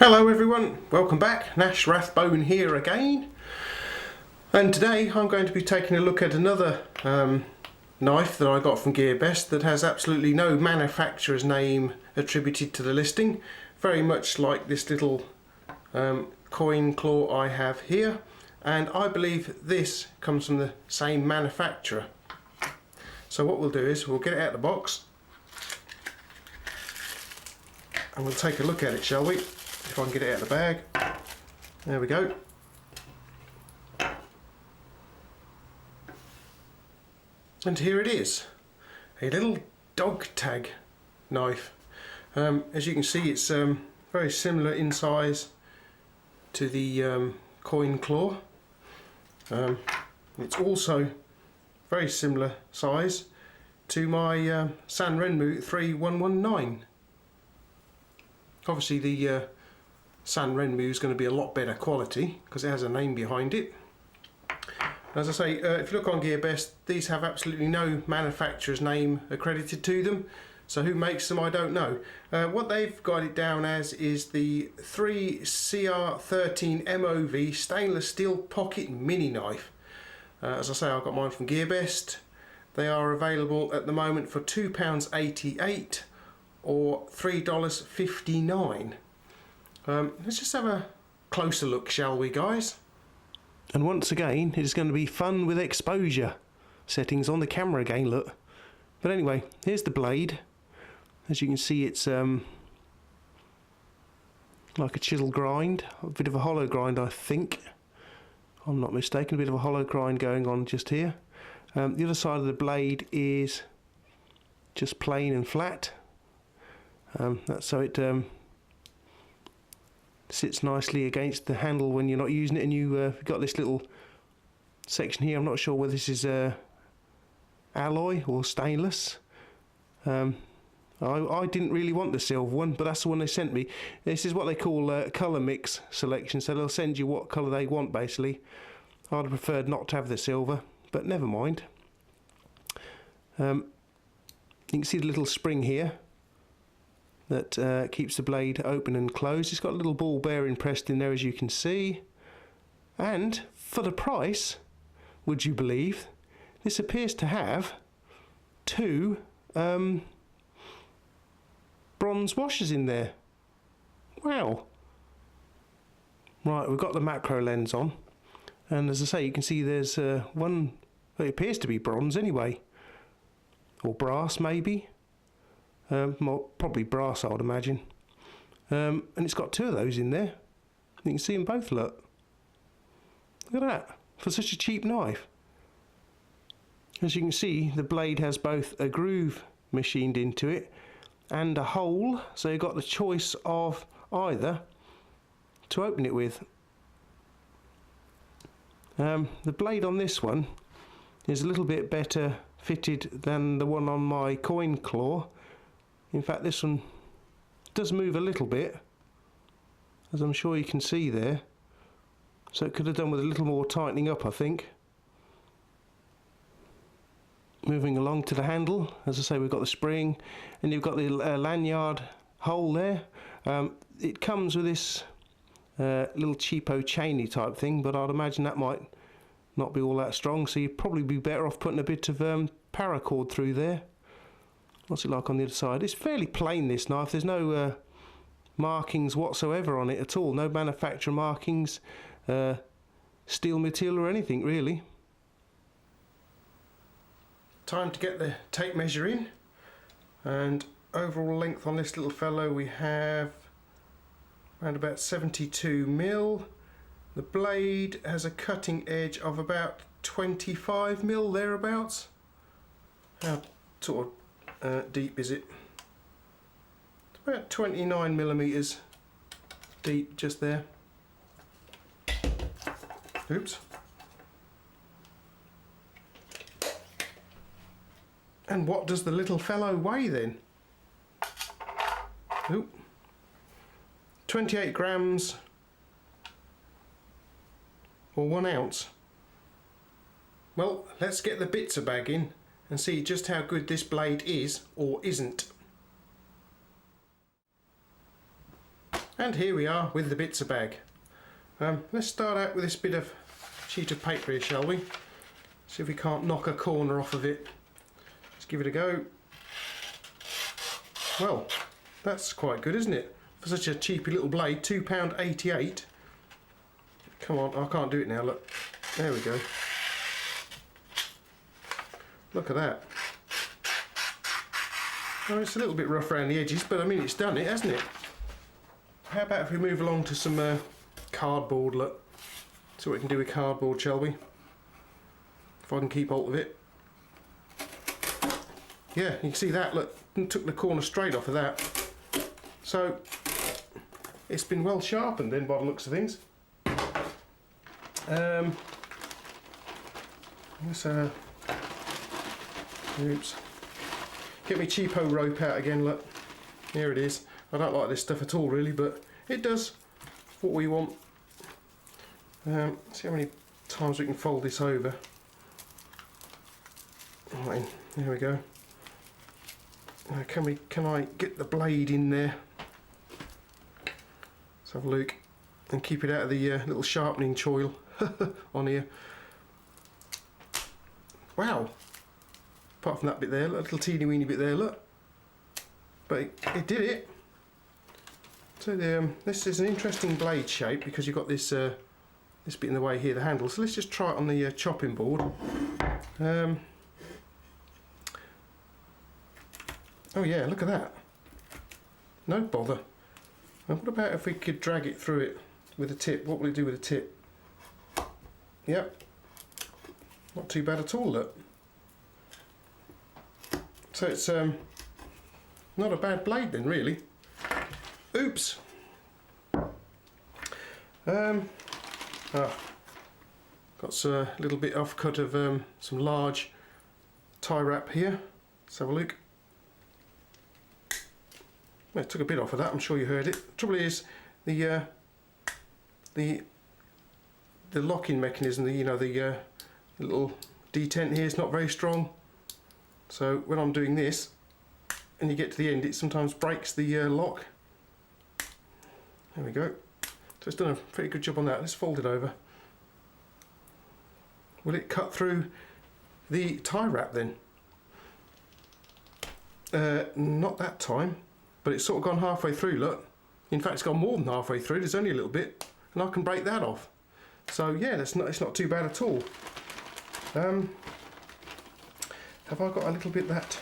Hello everyone, welcome back. Nash Rathbone here again, and today I'm going to be taking a look at another knife that I got from GearBest that has absolutely no manufacturer's name attributed to the listing, very much like this little coin claw I have here, and I believe this comes from the same manufacturer. So what we'll do is we'll get it out of the box and we'll take a look at it, shall we? If I can get it out of the bag. There we go. And here it is, a little dog tag knife. As you can see, it's very similar in size to the coin claw. It's also very similar size to my Sanrenmu 3119. Obviously the Sanrenmu is going to be a lot better quality because it has a name behind it. As I say, if you look on GearBest, these have absolutely no manufacturer's name accredited to them, so who makes them I don't know. What they've got it down as is the 3CR13 MOV stainless steel pocket mini knife. As I say, I got mine from GearBest. They are available at the moment for £2.88 or $3.59. Let's just have a closer look, shall we, guys? And once again, it's going to be fun with exposure settings on the camera again, look. But anyway, here's the blade. As you can see, it's like a chisel grind, a bit of a hollow grind, I think. I'm not mistaken, a bit of a hollow grind going on just here. The other side of the blade is just plain and flat. That's so it sits nicely against the handle when you're not using it, and you've got this little section here. I'm not sure whether this is alloy or stainless. I didn't really want the silver one, but that's the one they sent me. This is what they call colour mix selection, so they'll send you what colour they want basically. I'd have preferred not to have the silver, but never mind. You can see the little spring here that keeps the blade open and closed. It's got a little ball bearing pressed in there, as you can see. And for the price, would you believe, this appears to have two bronze washers in there. Wow. Right, we've got the macro lens on, and as I say, you can see there's one, well, it appears to be bronze anyway, or brass maybe. Probably brass, I would imagine. And it's got two of those in there. You can see them both, look. Look at that, for such a cheap knife. As you can see, the blade has both a groove machined into it and a hole, so you've got the choice of either to open it with. The blade on this one is a little bit better fitted than the one on my coin claw. In fact, this one does move a little bit, as I'm sure you can see there. So it could have done with a little more tightening up, I think. Moving along to the handle, as I say, we've got the spring, and you've got the lanyard hole there. It comes with this little cheapo chainy type thing, but I'd imagine that might not be all that strong, so you'd probably be better off putting a bit of paracord through there. What's it like on the other side? It's fairly plain, this knife. There's no markings whatsoever on it at all. No manufacturer markings, steel material or anything really. Time to get the tape measure in. And overall length on this little fellow we have around about 72mm. The blade has a cutting edge of about 25mm thereabouts. How sort of deep is it? It's about 29mm deep just there. Oops. And what does the little fellow weigh then? Oop. 28 grams or 1 ounce. Well, let's get the bitzer bag in and see just how good this blade is or isn't. And here we are with the bits of bag. Let's start out with this bit of sheet of paper here, shall we? See if we can't knock a corner off of it. Let's give it a go. Well, that's quite good, isn't it? For such a cheapy little blade, £2.88. Come on, I can't do it now, look. There we go. Look at that. Oh, it's a little bit rough around the edges, but I mean, it's done it, hasn't it? How about if we move along to some cardboard, look. See what we can do with cardboard, shall we? If I can keep hold of it. Yeah, you can see that, look. Took the corner straight off of that. So, it's been well sharpened then by the looks of things. Let's, oops. Get me cheapo rope out again, look. Here it is. I don't like this stuff at all really, but it does what we want. See how many times we can fold this over. Right, there we go. Can I get the blade in there? Let's have a look and keep it out of the little sharpening choil on here. Wow! Apart from that bit there, look, a little teeny weeny bit there, look. But it did it. So this is an interesting blade shape because you've got this this bit in the way here, the handle. So let's just try it on the chopping board. Oh yeah, look at that. No bother. And what about if we could drag it through it with a tip? What will it do with a tip? Yep. Not too bad at all, look. So it's not a bad blade then, really. Oops. Got a little bit off cut of some large tie wrap here. Let's have a look. Well, I took a bit off of that. I'm sure you heard it. The trouble is the locking mechanism. The little detent here is not very strong. So when I'm doing this, and you get to the end, it sometimes breaks the lock. There we go. So it's done a pretty good job on that. Let's fold it over. Will it cut through the tie wrap then? Not that time, but it's sort of gone halfway through, look. In fact, it's gone more than halfway through. There's only a little bit, and I can break that off. So yeah, it's not too bad at all. Have I got a little bit of that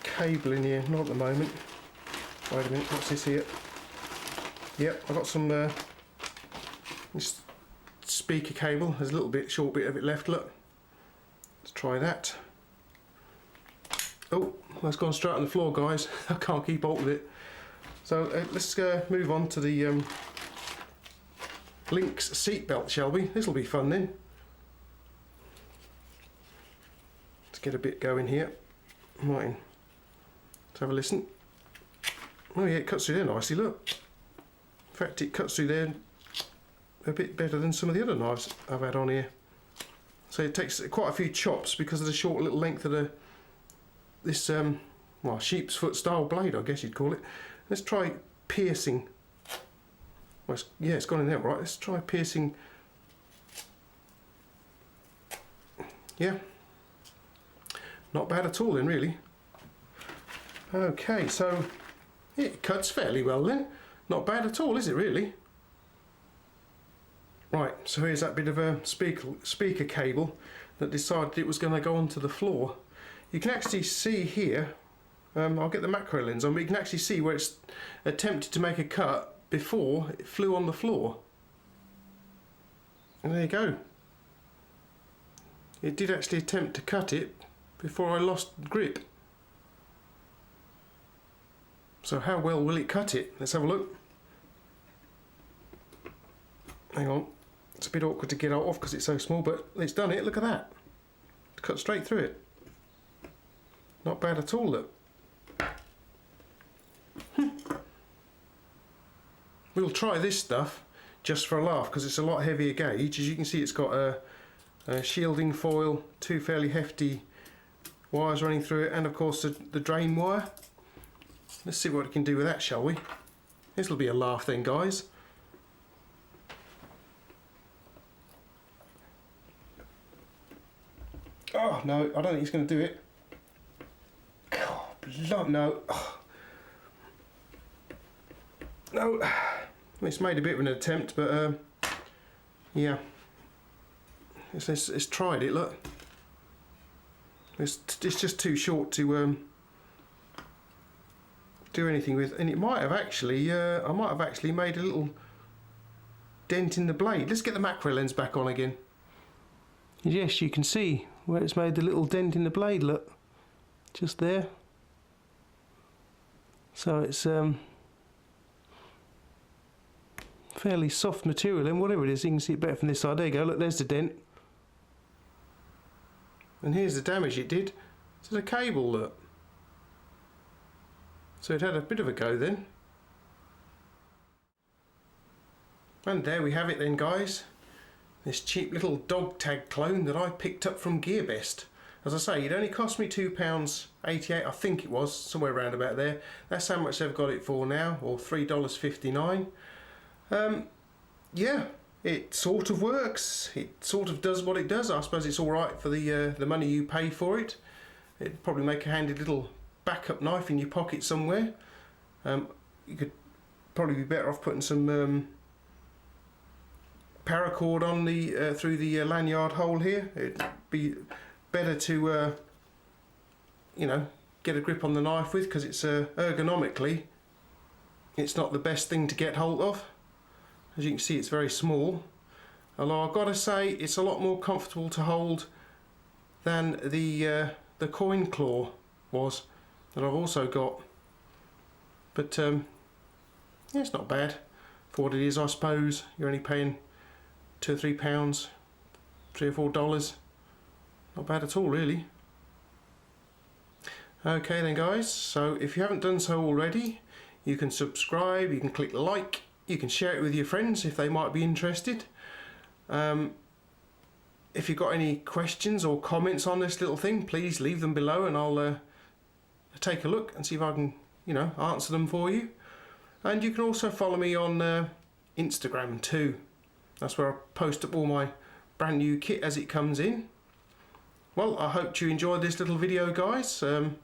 cable in here? Not at the moment. Wait a minute, what's this here? Yep, I've got some this speaker cable. There's a little bit, short bit of it left, look. Let's try that. Oh, that's gone straight on the floor, guys. I can't keep hold of it. So let's move on to the Lynx seat belt, shall we? This will be fun then. Let's get a bit going here. Right, let's have a listen. Oh yeah, it cuts through there nicely, look. In fact, it cuts through there a bit better than some of the other knives I've had on here. So it takes quite a few chops because of the short little length of this well, sheep's foot style blade, I guess you'd call it. Let's try piercing. Well, yeah, it's gone in there, right? Let's try piercing. Yeah, not bad at all then, really. Okay, so it cuts fairly well then. Not bad at all, is it really? Right, so here's that bit of a speaker cable that decided it was going to go onto the floor. You can actually see here, I'll get the macro lens on, but you can actually see where it's attempted to make a cut before it flew on the floor. And there you go. It did actually attempt to cut it before I lost grip. So how well will it cut it? Let's have a look. Hang on, it's a bit awkward to get out of because it's so small, but it's done it. Look at that. It's cut straight through it. Not bad at all, look. We'll try this stuff just for a laugh because it's a lot heavier gauge. As you can see, it's got a shielding foil, two fairly hefty wires running through it, and of course the drain wire. Let's see what we can do with that, shall we? This'll be a laugh then, guys. Oh no, I don't think he's going to do it. God, no. Oh. No. It's made a bit of an attempt, but yeah. It's tried it, look. It's just too short to do anything with, and it might have actually, I might have actually made a little dent in the blade. Let's get the macro lens back on again. Yes, you can see where it's made the little dent in the blade, look. Just there. So it's fairly soft material, and whatever it is, you can see it better from this side. There you go, look, there's the dent. And here's the damage it did to the cable, look. So it had a bit of a go then. And there we have it then, guys. This cheap little dog tag clone that I picked up from GearBest. As I say, it only cost me £2.88, I think it was, somewhere around about there. That's how much they've got it for now, or $3.59. Yeah, it sort of works. It sort of does what it does. I suppose it's all right for the money you pay for it. It'd probably make a handy little backup knife in your pocket somewhere. You could probably be better off putting some paracord on the through the lanyard hole here. It'd be better to you know, get a grip on the knife with, because it's ergonomically it's not the best thing to get hold of. As you can see, it's very small, although I've got to say it's a lot more comfortable to hold than the coin claw was that I've also got. But yeah, it's not bad for what it is. I suppose you're only paying £2 or £3, $3 or $4. Not bad at all, really. Okay then, guys, so if you haven't done so already, you can subscribe, you can click like, you can share it with your friends if they might be interested. If you've got any questions or comments on this little thing, please leave them below, and I'll take a look and see if I can, you know, answer them for you. And you can also follow me on Instagram too. That's where I post up all my brand new kit as it comes in. Well, I hope you enjoyed this little video, guys, and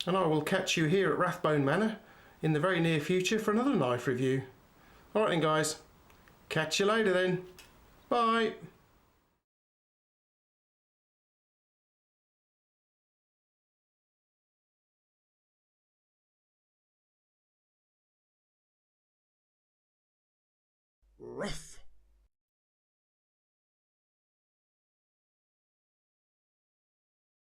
I will catch you here at Rathbone Manor in the very near future for another knife review. Alright then, guys, catch you later then. Bye. Ruff.